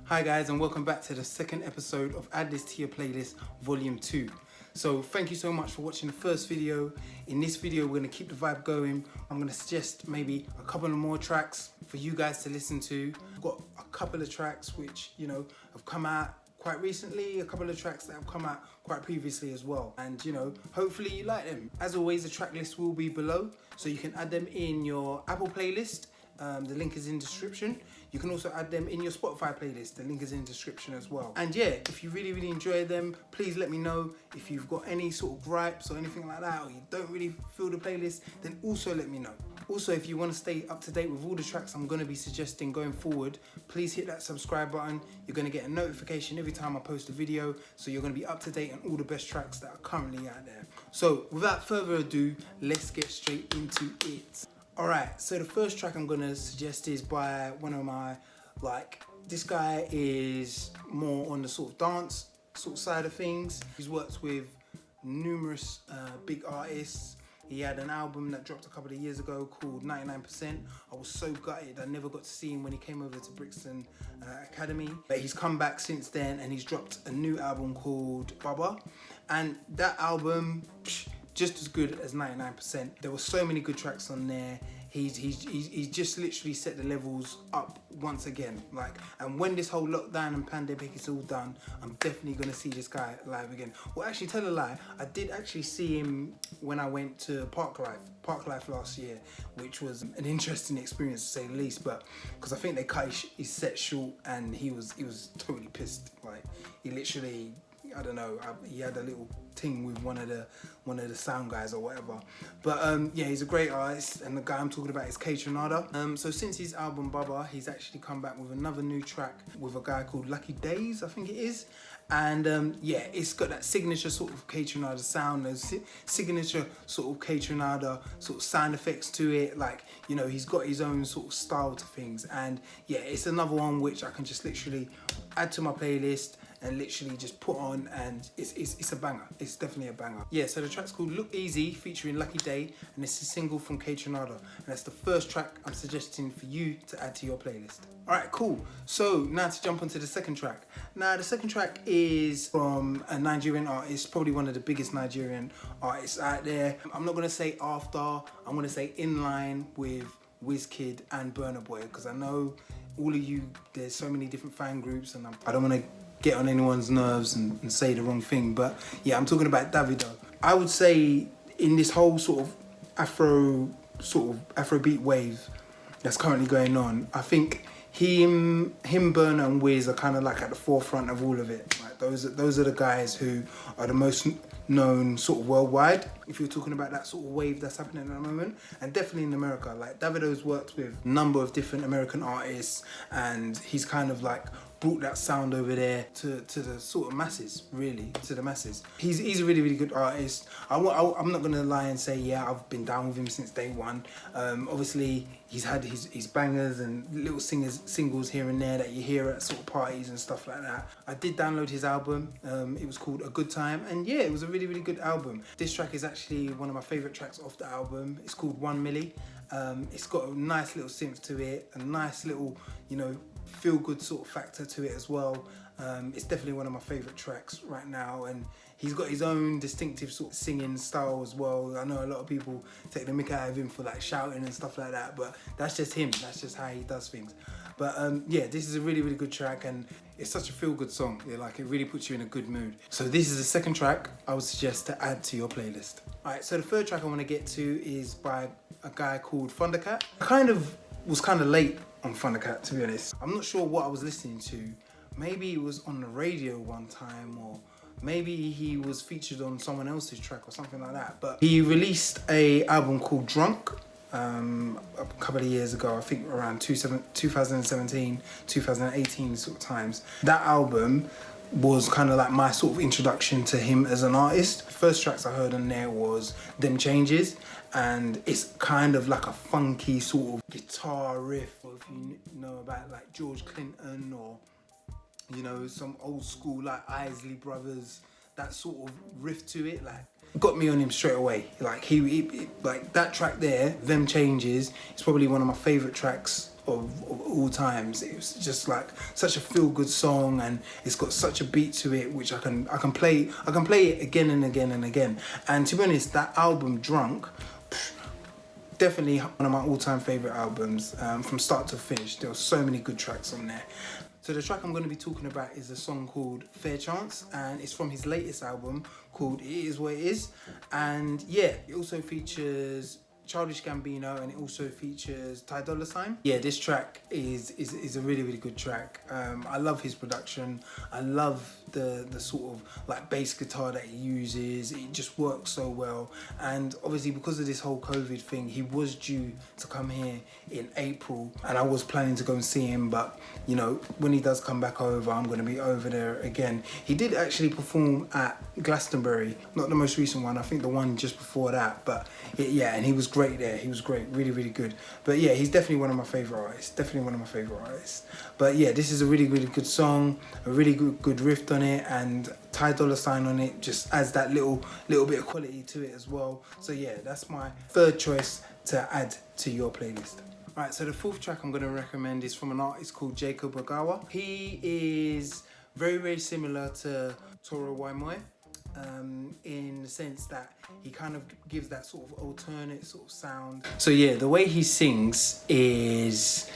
Hi guys, and welcome back to the second episode of Add This to Your Playlist Volume 2. So thank you so much for watching the first video. In this video we're going to keep the vibe going. I'm going to suggest maybe a couple of more tracks for you guys to listen to. I've got a couple of tracks which, have come out quite recently, a couple of tracks that have come out quite previously as well. And hopefully you like them. As always, the track list will be below, so you can add them in your Apple playlist. The link is in the description. You can also add them in your Spotify playlist. The link is in the description as well. And yeah, if you really enjoy them, please let me know. If you've got any sort of gripes or anything like that, or you don't really feel the playlist, then also let me know. Also, if you want to stay up to date with all the tracks I'm going to be suggesting going forward, please hit that subscribe button. You're going to get a notification every time I post a video, so you're going to be up to date on all the best tracks that are currently out there. So without further ado, let's get straight into it. Alright, so the first track I'm going to suggest is by one of my, this guy is more on the sort of dance sort of side of things. He's worked with numerous big artists. He had an album that dropped a couple of years ago called 99%. I was so gutted I never got to see him when he came over to Brixton Academy. But he's come back since then and he's dropped a new album called Baba. And that album, just as good as 99%. There were so many good tracks on there. He's just literally set the levels up once again. And when this whole lockdown and pandemic is all done, I'm definitely gonna see this guy live again. Well, actually, tell a lie. I did actually see him when I went to Park Life last year, which was an interesting experience to say the least. But because I think they cut his set short, and he was totally pissed. He literally, I don't know, he had a little thing with one of the sound guys or whatever. But yeah, he's a great artist, and the guy I'm talking about is Canon. So since his album Baba, he's actually come back with another new track with a guy called Lucky Days, I think it is. And yeah, it's got that signature sort of Canon sound, those signature sort of Canon sort of sound effects to it. He's got his own sort of style to things. And yeah, it's another one which I can just literally add to my playlist and literally just put on, and it's a banger. It's definitely a banger. Yeah, so the track's called Look Easy featuring Lucky Day, and it's a single from Canon, and that's the first track I'm suggesting for you to add to your playlist. Alright, cool. So now to jump onto the second track. Now the second track is from a Nigerian artist, probably one of the biggest Nigerian artists out there. I'm not gonna say after, I'm gonna say in line with Wizkid and Burna Boy, because I know all of you, there's so many different fan groups, and I don't want to get on anyone's nerves and say the wrong thing, but yeah, I'm talking about Davido. I would say in this whole sort of Afrobeat wave that's currently going on, I think him, Burna and Wiz are kind of at the forefront of all of it. Those are the guys who are the most known sort of worldwide, if you're talking about that sort of wave that's happening at the moment, and definitely in America. Davido's worked with a number of different American artists, and he's kind of brought that sound over there to the sort of masses, really, to the masses. He's a really good artist. I'm not gonna lie and say, yeah, I've been down with him since day one. Obviously, he's had his bangers and little singles here and there that you hear at sort of parties and stuff like that. I did download his album. It was called A Good Time, and yeah, it was a really good album. This track is actually one of my favorite tracks off the album. It's called Milli. It's got a nice little synth to it, a nice little, feel-good sort of factor to it as well. It's definitely one of my favourite tracks right now, and he's got his own distinctive sort of singing style as well. I know a lot of people take the mick out of him for shouting and stuff like that, but that's just him. That's just how he does things. But yeah, this is a really good track, and it's such a feel-good song. It really puts you in a good mood. So this is the second track I would suggest to add to your playlist. Alright, so the third track I want to get to is by a guy called Thundercat. I was kind of late on Thundercat, to be honest. I'm not sure what I was listening to. Maybe it was on the radio one time, or maybe he was featured on someone else's track or something like that. But he released a album called Drunk a couple of years ago, I think around 2017, 2018 sort of times. That album was kind of my sort of introduction to him as an artist. The first tracks I heard on there was Them Changes, and it's kind of a funky sort of guitar riff, or if you know about George Clinton, or some old school Isley Brothers, that sort of riff to it, got me on him straight away. He that track there, Them Changes, is probably one of my favourite tracks of all times. It was just like such a feel-good song, and it's got such a beat to it, which I can play it again and again and again. And to be honest, that album Drunk, definitely one of my all-time favorite albums, from start to finish. There were so many good tracks on there. So the track I'm going to be talking about is a song called Fair Chance, and it's from his latest album called It Is What It Is. And yeah, it also features Childish Gambino, and it also features Ty Dolla $ign. Yeah, this track is a really, really good track. I love his production. I love the sort of like bass guitar that he uses. It just works so well. And obviously because of this whole COVID thing, he was due to come here in April, and I was planning to go and see him, but you know, when he does come back over, I'm going to be over there again. He did actually perform at Glastonbury, not the most recent one, I think the one just before that, but yeah, and he was great there. He was great, really, really good. But yeah, he's definitely one of my favorite artists. But yeah, this is a really, really good song, a really good riff on it, and Ty Dolla $ign on it just adds that little bit of quality to it as well. So yeah, that's my third choice to add to your playlist. Alright, so the fourth track I'm going to recommend is from an artist called Jacob Ogawa. He is very, very similar to Toro Waimoi, in the sense that he kind of gives that sort of alternate sort of sound. So yeah, the way he sings is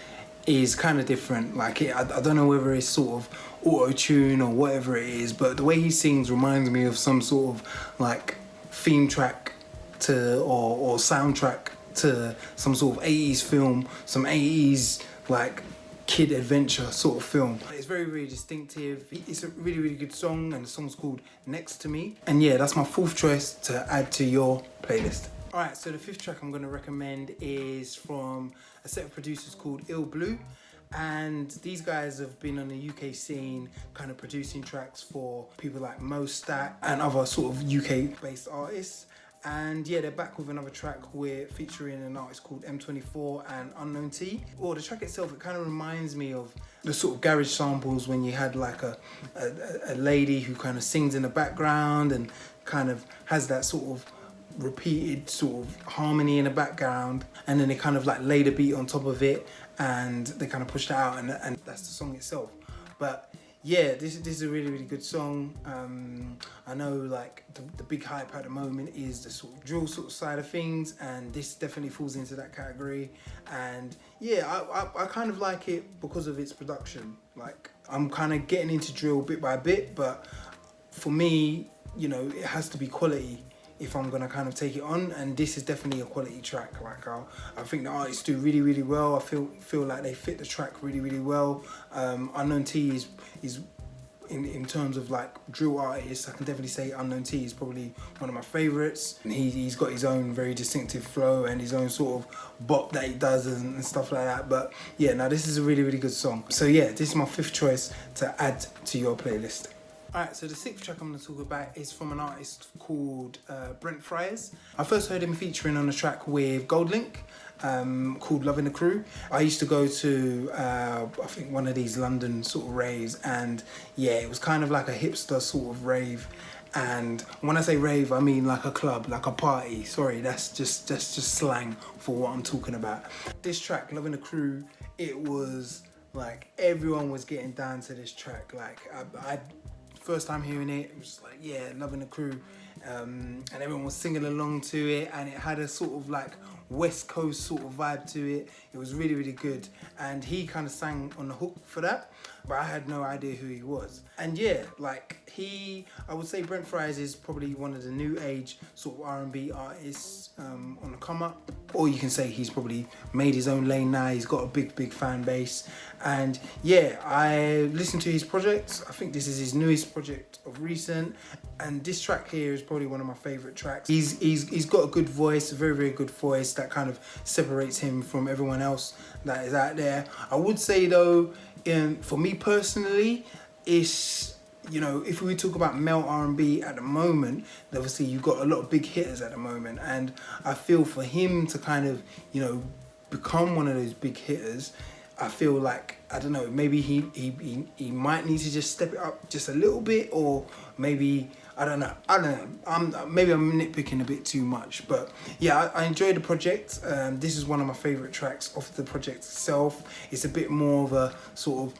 kind of different. Like I don't know whether it's sort of auto-tune or whatever it is, but the way he sings reminds me of some sort of like theme track to or soundtrack to some sort of 80s film, some 80s like kid adventure sort of film. It's very, very distinctive. It's a really, really good song, and the song's called Next to Me. And yeah, that's my fourth choice to add to your playlist. Alright, so the fifth track I'm going to recommend is from a set of producers called Ill Blue. And these guys have been on the UK scene, kind of producing tracks for people like Mostat and other sort of UK based artists. And yeah, they're back with another track featuring an artist called M24 and Unknown T. Well, the track itself, it kind of reminds me of the sort of garage samples when you had like a lady who kind of sings in the background and kind of has that sort of repeated sort of harmony in the background, and then they kind of like lay the beat on top of it, and they kind of push that out, and that's the song itself. But yeah, this is a really, really good song. I know like the big hype at the moment is the sort of drill sort of side of things, and this definitely falls into that category. And yeah, I kind of like it because of its production. Like I'm kind of getting into drill bit by bit, but for me, you know, it has to be quality if I'm gonna kind of take it on, and this is definitely a quality track. Like I think the artists do really, really well. I feel like they fit the track really, really well. Unknown T is in terms of like drill artists, I can definitely say Unknown T is probably one of my favorites. And he's got his own very distinctive flow and his own sort of bop that he does and stuff like that. But yeah, now this is a really, really good song. So yeah, this is my fifth choice to add to your playlist. Alright, so the sixth track I'm going to talk about is from an artist called Brent Friars. I first heard him featuring on a track with Goldlink called Loving the Crew. I used to go to, I think, one of these London sort of raves, and yeah, it was kind of like a hipster sort of rave. And when I say rave, I mean like a club, like a party. Sorry, that's just slang for what I'm talking about. This track, Loving the Crew, it was like everyone was getting down to this track. Like I first time hearing it, it was just like, yeah, Loving the Crew, and everyone was singing along to it, and it had a sort of like West Coast sort of vibe to it. It was really, really good, and he kind of sang on the hook for that, but I had no idea who he was. And yeah, like I would say Brent Friars is probably one of the new age sort of R&B artists on the come up, or you can say he's probably made his own lane now. He's got a big fan base, and yeah, I listened to his projects. I think this is his newest project of recent, and this track here is probably one of my favorite tracks. He's got a good voice, a very good voice that kind of separates him from everyone else that is out there. I would say though, for me personally, it's, you know, if we talk about male R&B at the moment, obviously you've got a lot of big hitters at the moment, and I feel for him to kind of, you know, become one of those big hitters, I feel like, I don't know, maybe he might need to just step it up just a little bit, or maybe, I don't know. Maybe I'm nitpicking a bit too much, but yeah, I enjoyed the project. This is one of my favorite tracks off the project itself. It's a bit more of a sort of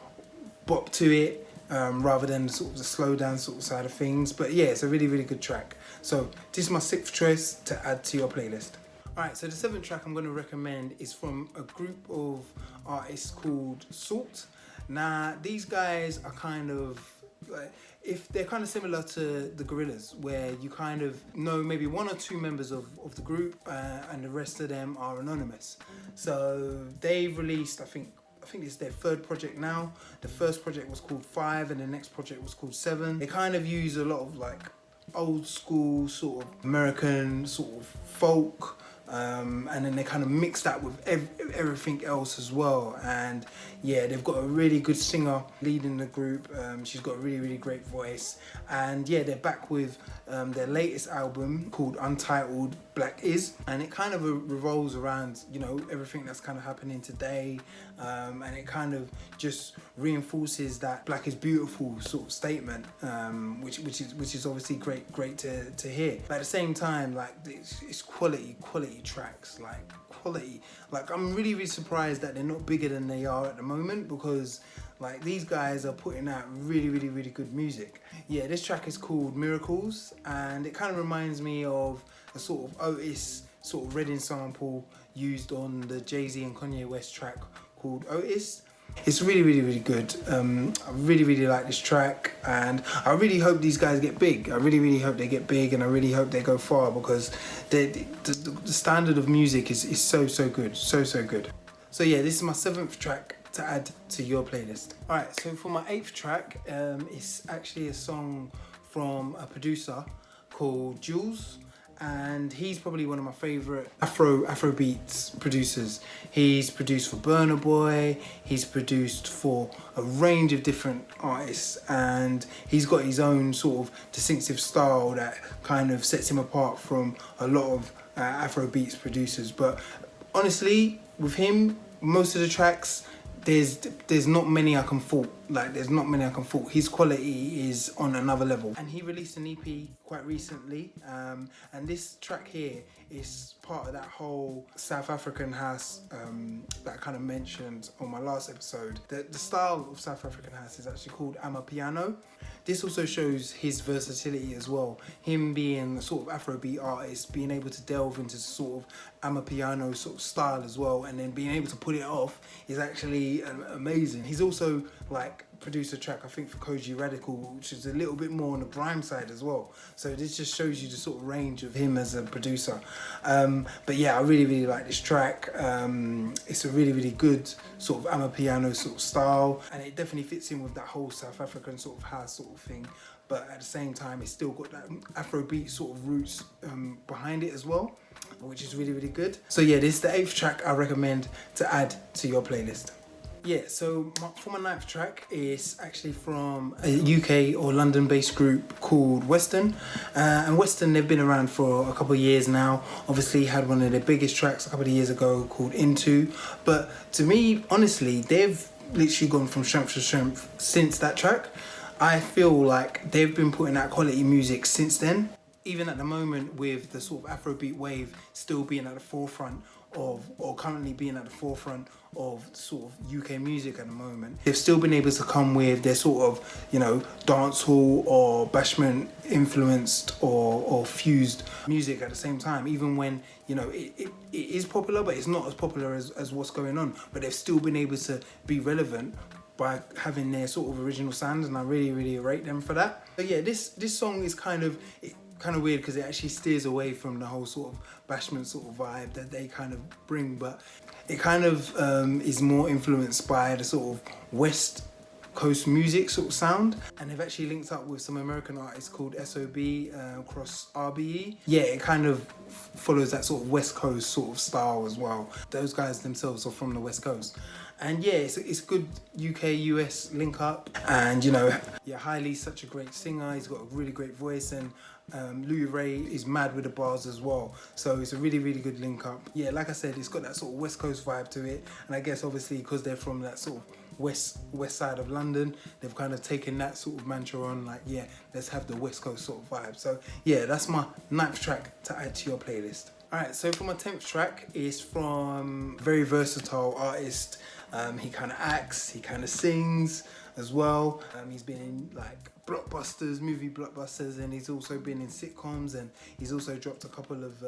bop to it, rather than sort of the slow down sort of side of things. But yeah, it's a really, really good track. So this is my 6th choice to add to your playlist. Alright, so the 7th track I'm going to recommend is from a group of artists called Salt. Now, these guys are kind of, if they're kind of similar to the Gorillaz, where you kind of know maybe 1 or 2 members of the group, and the rest of them are anonymous. So they've released, I think it's their 3rd project now. The first project was called 5 and the next project was called 7. They kind of use a lot of like old school sort of American sort of folk, and then they kind of mix that with everything else as well. And yeah, they've got a really good singer leading the group. She's got a really, really great voice. And yeah, they're back with their latest album called Untitled Black Is, and it kind of revolves around, you know, everything that's kind of happening today, and it kind of just reinforces that black is beautiful sort of statement, which is obviously great to hear. But at the same time, like, it's quality tracks, like quality. Like, I'm really surprised that they're not bigger than they are at the moment, because like these guys are putting out really good music. Yeah, this track is called Miracles, and it kind of reminds me of a sort of Otis sort of Reading sample used on the Jay-Z and Kanye West track called Otis. It's really good. I really like this track, and I really hope these guys get big. I really hope they get big, and I really hope they go far, because the standard of music is so good, so good. So yeah, this is my 7th track to add to your playlist. Alright, so for my 8th track, it's actually a song from a producer called Julius, and he's probably one of my favourite Afrobeats producers. He's produced for Burna Boy, he's produced for a range of different artists, and he's got his own sort of distinctive style that kind of sets him apart from a lot of Afrobeats producers. But honestly, with him, most of the tracks, there's not many I can fault. Like, there's not many I can fault. His quality is on another level. And he released an EP quite recently, and this track here is part of that whole South African house that I kind of mentioned on my last episode. The style of South African house is actually called Amapiano. This also shows his versatility as well. Him being a sort of Afrobeat artist, being able to delve into sort of Amapiano sort of style as well, and then being able to put it off is actually amazing. He's also like produced a track, I think, for Koji Radical, which is a little bit more on the grime side as well. So this just shows you the sort of range of him as a producer. But yeah, I really like this track. It's a really good sort of Amapiano sort of style, and it definitely fits in with that whole South African sort of house sort of thing. But at the same time, it's still got that Afrobeat sort of roots behind it as well, which is really good. So yeah, this is the 8th track I recommend to add to your playlist. Yeah, so for my 9th track is actually from a UK or London based group called Western, and Western, they've been around for a couple of years now. Obviously had one of their biggest tracks a couple of years ago called Into, but to me, honestly, they've literally gone from strength to strength since that track. I feel like they've been putting out quality music since then, even at the moment, with the sort of Afrobeat wave still being at the forefront of, or currently being at the forefront of sort of UK music at the moment. They've still been able to come with their sort of, you know, dancehall or bashment influenced or fused music at the same time, even when, you know, it is popular, but it's not as popular as what's going on. But they've still been able to be relevant by having their sort of original sounds, and I really rate them for that. But yeah, this song is kind of weird, because it actually steers away from the whole sort of bashment sort of vibe that they kind of bring, but it kind of is more influenced by the sort of West Coast music sort of sound, and they've actually linked up with some American artists called SOB across RBE. Yeah, it kind of follows that sort of West Coast sort of style as well. Those guys themselves are from the West Coast, And yeah, it's good UK-US link up. And you know, yeah, Haile's such a great singer. He's got a really great voice, and Louis Ray is mad with the bars as well. So it's a really, really good link up. Yeah, like I said, it's got that sort of West Coast vibe to it. And I guess obviously because they're from that sort of west side of London, they've kind of taken that sort of mantra on, like, yeah, let's have the West Coast sort of vibe. So yeah, that's my 9th track to add to your playlist. Alright, so for my 10th track is from a very versatile artist. He kind of acts, he kind of sings as well. He's been in like movie blockbusters, and he's also been in sitcoms, and he's also dropped a couple of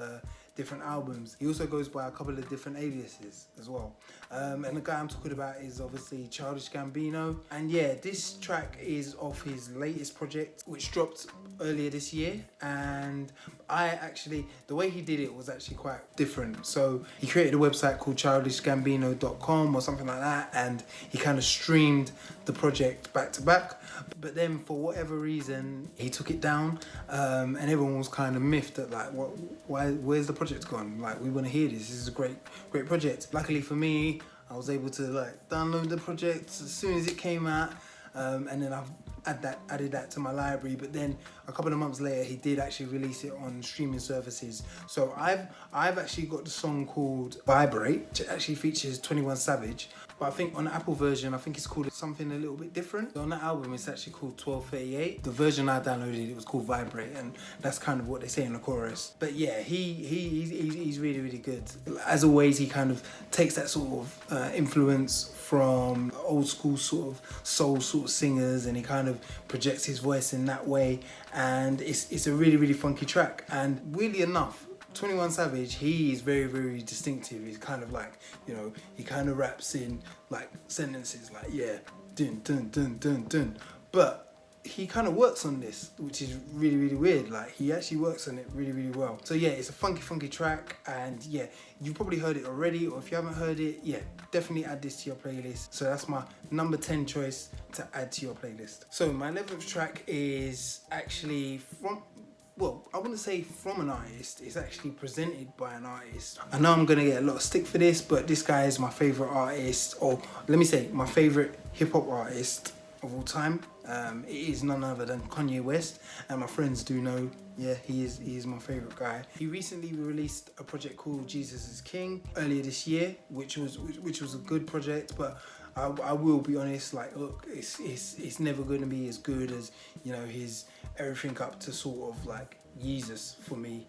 different albums. He also goes by a couple of different aliases as well. And the guy I'm talking about is obviously Childish Gambino. And yeah, this track is off his latest project, which dropped earlier this year. And the way he did it was actually quite different. So he created a website called childishgambino.com or something like that, and he kind of streamed the project back to back. But then for whatever reason, he took it down, and everyone was kind of miffed at like, where's the project gone? Like, we want to hear this. This is a great project. Luckily for me, I was able to like download the project as soon as it came out, and then I've added that to my library. But then a couple of months later, he did actually release it on streaming services. So I've actually got the song called Vibrate, which actually features 21 Savage. But I think on the Apple version, I think it's called something a little bit different. On that album, it's actually called 1238. The version I downloaded, it was called Vibrate, and that's kind of what they say in the chorus. But yeah, he's really, really good. As always, he kind of takes that sort of influence from old school sort of soul sort of singers, and he kind of projects his voice in that way. And it's a really, really funky track. And weirdly enough, 21 Savage, he is very, very distinctive. He's kind of like, you know, he kind of raps in like sentences like, yeah, dun dun dun dun dun. But he kind of works on this, which is really, really weird. Like, he actually works on it really, really well. So yeah, it's a funky track, and yeah, you've probably heard it already, or if you haven't heard it, yeah, definitely add this to your playlist. So that's my number 10 choice to add to your playlist. So my 11th track is actually I wouldn't say from an artist, it's actually presented by an artist. I know I'm gonna get a lot of stick for this, but this guy is my favorite artist, or let me say, my favorite hip hop artist of all time. It is none other than Kanye West, and my friends do know, yeah, he is my favorite guy. He recently released a project called Jesus is King earlier this year, which was a good project, but I will be honest, like, look, it's never going to be as good as, you know, his everything up to sort of like Jesus for me,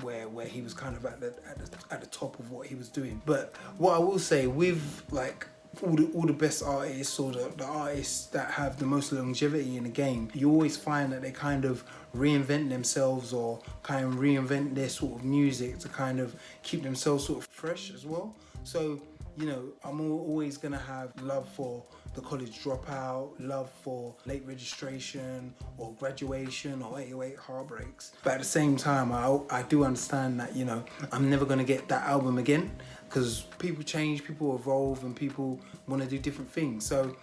where he was kind of at the top of what he was doing. But what I will say with like all the best artists, or the artists that have the most longevity in the game, you always find that they kind of reinvent themselves, or kind of reinvent their sort of music to kind of keep themselves sort of fresh as well. So, you know, I'm always gonna have love for the college dropout, love for late registration or graduation or 808 heartbreaks. But at the same time, I do understand that, you know, I'm never gonna get that album again, because people change, people evolve, and people want to do different things. So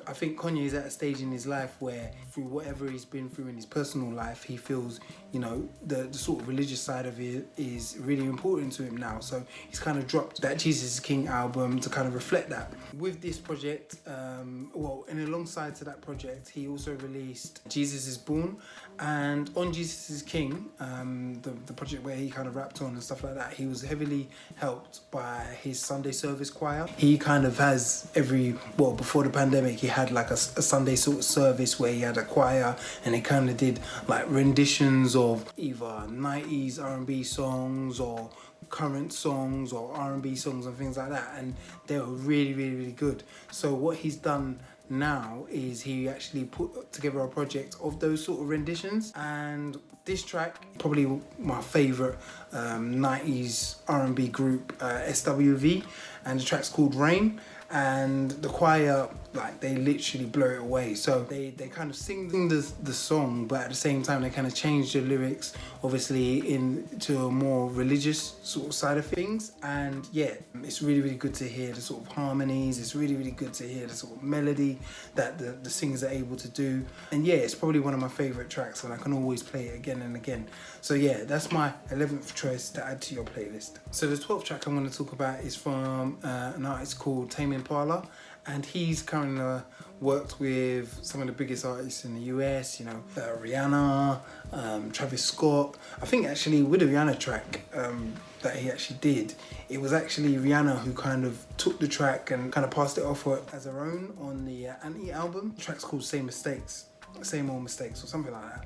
I think Kanye is at a stage in his life where, through whatever he's been through in his personal life, he feels, you know, the sort of religious side of it is really important to him now. So he's kind of dropped that Jesus is King album to kind of reflect that. With this project, and alongside to that project, he also released Jesus is Born. And on Jesus is King, the project where he kind of rapped on and stuff like that, he was heavily helped by his Sunday service choir. He kind of has before the pandemic, he had like a Sunday sort of service where he had a choir, and he kind of did like renditions of either 90s R&B songs or current songs or R&B songs and things like that, and they were really, really, really good. So what he's done now is he actually put together a project of those sort of renditions, and this track, probably my favorite 90s R&B group, SWV, and the track's called Rain. And the choir like they literally blow it away. So they kind of sing the song, but at the same time they kind of change the lyrics, obviously into a more religious sort of side of things. And yeah, it's really, really good to hear the sort of harmonies. It's really, really good to hear the sort of melody that the singers are able to do. And yeah, it's probably one of my favorite tracks, and I can always play it again and again. So yeah, that's my 11th choice to add to your playlist. So the 12th track I'm going to talk about is from an artist called Tame Impala, and he's currently worked with some of the biggest artists in the US, you know, Rihanna, Travis Scott. I think actually with the Rihanna track that he actually did, it was actually Rihanna who kind of took the track and kind of passed it off as her own on the Anti album. The track's called Same Old Mistakes or something like that.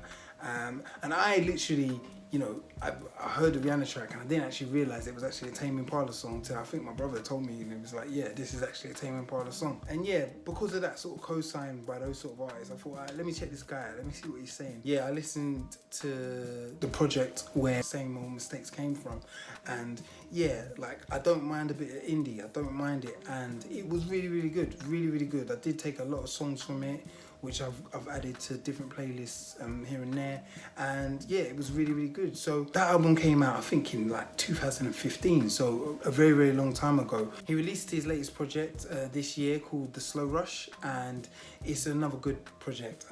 And I literally, you know, I heard the Rihanna track and I didn't actually realise it was actually a Tame Impala song until I think my brother told me, and it was like, yeah, this is actually a Tame Impala song. And yeah, because of that sort of co-sign by those sort of artists, I thought, all right, let me check this guy out, let me see what he's saying. Yeah, I listened to the project where Same Old Mistakes came from, and yeah, like, I don't mind a bit of indie, I don't mind it, and it was really, really good, really, really good. I did take a lot of songs from it, which I've added to different playlists here and there, and yeah, it was really, really good. So that album came out, I think, in like 2015, so a very, very long time ago. He released his latest project this year called The Slow Rush, and it's another good project.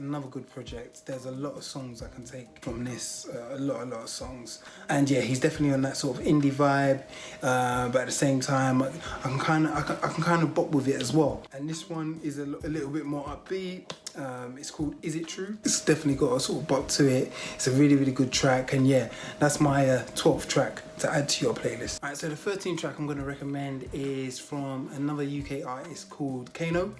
There's a lot of songs I can take from this, a lot of songs. And yeah, he's definitely on that sort of indie vibe, but at the same time, I can kind of bop with it as well. And this one is a little bit more upbeat. It's called Is It True? It's definitely got a sort of bop to it. It's a really, really good track, and yeah, that's my 12th track to add to your playlist. Alright, so the 13th track I'm going to recommend is from another UK artist called Canon,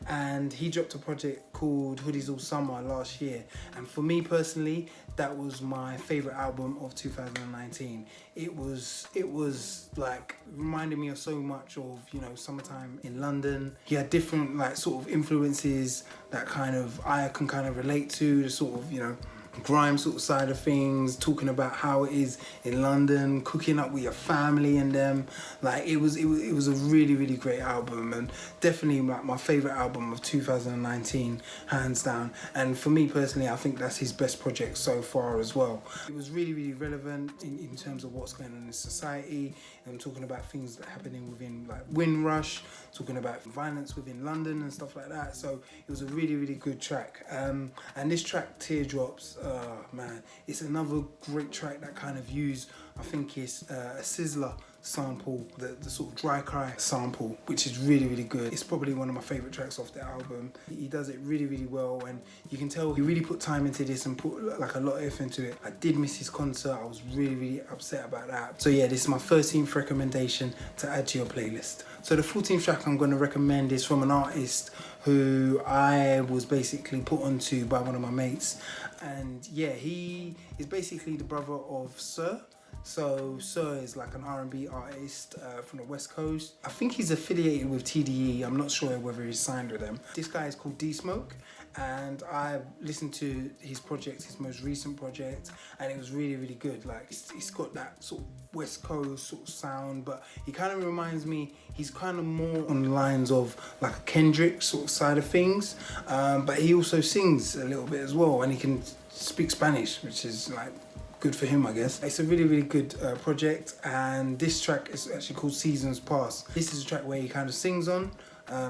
and he dropped a project called Hoodies All Summer last year, and for me personally, that was my favourite album of 2019. It was like reminded me of so much of, you know, summertime in London. He had different like sort of influences that kind of I can kind of relate to, the sort of, you know, grime sort of side of things, talking about how it is in London, cooking up with your family and them. Like it was a really, really great album, and definitely my favourite album of 2019, hands down. And for me personally, I think that's his best project so far as well. It was really, really relevant in terms of what's going on in society, and talking about things that are happening within like Windrush, talking about violence within London and stuff like that. So it was a really, really good track. And this track, Teardrops, man, it's another great track that kind of used, I think it's a Sizzler sample, the sort of Dry Cry sample, which is really, really good. It's probably one of my favourite tracks off the album. He does it really, really well, and you can tell he really put time into this and put like a lot of effort into it. I did miss his concert. I was really, really upset about that. So yeah, this is my 13th recommendation to add to your playlist. So the 14th track I'm going to recommend is from an artist who I was basically put onto by one of my mates, and yeah, he is basically the brother of Sir. So Sir is like an R&B artist from the West Coast. I think he's affiliated with TDE. I'm not sure whether he's signed with them. This guy is called D-Smoke, and I listened to his project, his most recent project, and it was really, really good. Like it's got that sort of West Coast sort of sound, but he kind of reminds me, he's kind of more on the lines of like a Kendrick sort of side of things, but he also sings a little bit as well, and he can speak Spanish, which is like good for him, I guess. It's a really, really good project, and this track is actually called Seasons Past. This is a track where he kind of sings on,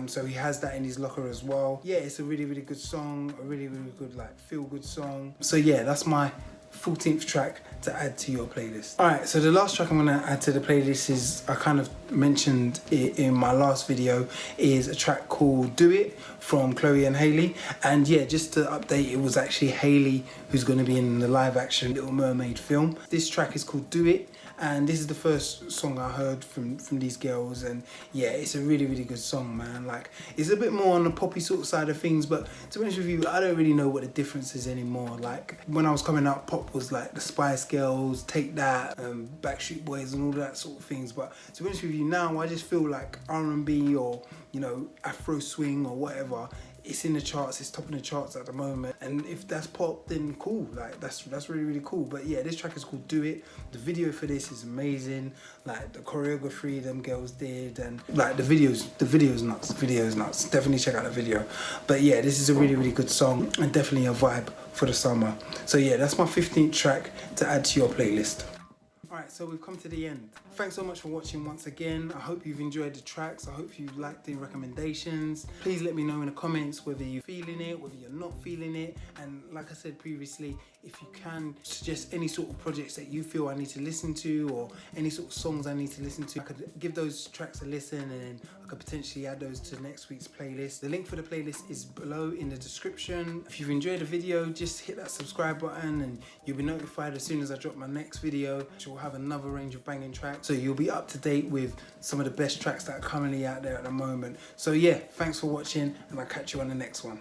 so he has that in his locker as well. Yeah, it's a really, really good song, a really, really good like feel-good song. So yeah, that's my 14th track to add to your playlist. Alright, so the last track I'm going to add to the playlist is, I kind of mentioned it in my last video, is a track called Do It from Chloe and Hailey. And yeah, just to update, it was actually Hailey who's going to be in the live action Little Mermaid film. This track is called Do It, and this is the first song I heard from these girls, and yeah, it's a really, really good song, man. Like, it's a bit more on the poppy sort of side of things, but to be honest with you, I don't really know what the difference is anymore. Like, when I was coming up, pop was like the Spice Girls, Take That, Backstreet Boys and all that sort of things, but to be honest with you, now I just feel like R&B or, you know, Afro swing or whatever it's in the charts, it's topping the charts at the moment, and if that's pop, then cool, like that's really cool. But yeah, this track is called Do It. The video for this is amazing, like the choreography them girls did, and like the video's nuts. Definitely check out the video. But yeah, this is a really good song and definitely a vibe for the summer. So yeah, that's my 15th track to add to your playlist. Alright, so we've come to the end. Thanks so much for watching once again. I hope you've enjoyed the tracks. I hope you liked the recommendations. Please let me know in the comments whether you're feeling it, whether you're not feeling it. And like I said previously, if you can suggest any sort of projects that you feel I need to listen to, or any sort of songs I need to listen to, I could give those tracks a listen, and then I could potentially add those to next week's playlist. The link for the playlist is below in the description. If you've enjoyed the video, just hit that subscribe button and you'll be notified as soon as I drop my next video, which will have another range of banging tracks. So you'll be up to date with some of the best tracks that are currently out there at the moment. So yeah, thanks for watching, and I'll catch you on the next one.